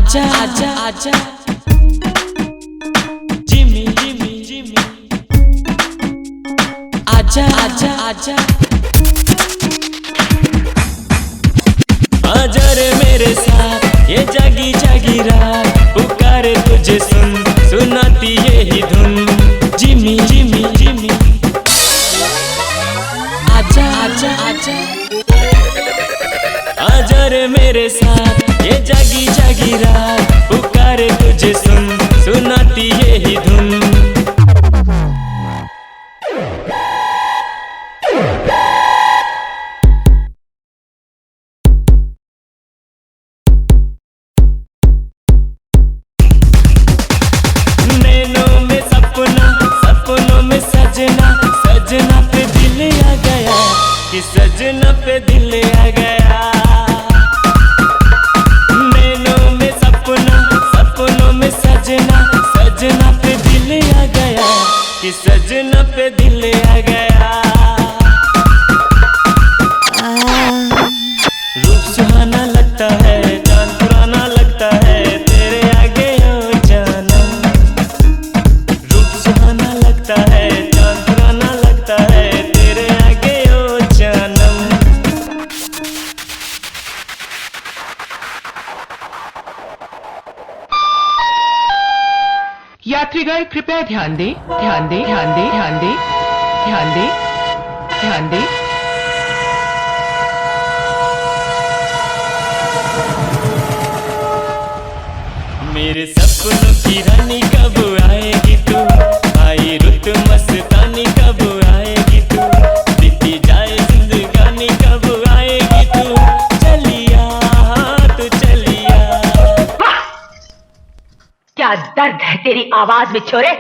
आजा आजा आजा जिमी जिमी जिमी आजा आजा आजा आजा रे मेरे साथ ये जागी जागी रात पुकारे तुझे सुन सुनाती यही धुन जिमी जिमी जिमी आजा आजा आजा आजा रे मेरे साथ ये जागी जागी रात पुकारे तुझे सुन सुनाती यही धुन नैनों में सपना सपनों में सजना सजना पे दिल आ गया कि सजना पे दिल आ गया सजना पे दिल आ गया कि सजना पे दिल आ गया रूप सुहाना लगता है चांद पुराना लगता है तेरे आगे ओ जानम रूप सुहाना लगता है चांद पुराना लगता है तेरे आगे ओ जानम यात्रीगण कृपया ध्यान दें, ध्यान दें, ध्यान दें, ध्यान दें, ध्यान दें, ध्यान दें। मेरे सपनों की रानी कब आएगी तू आई रुत मस्तानी कब आएगी तू बीती जाए जिंदगानी कब आएगी तू चलिया तू चलिया क्या दर्द है तेरी आवाज में छोरे।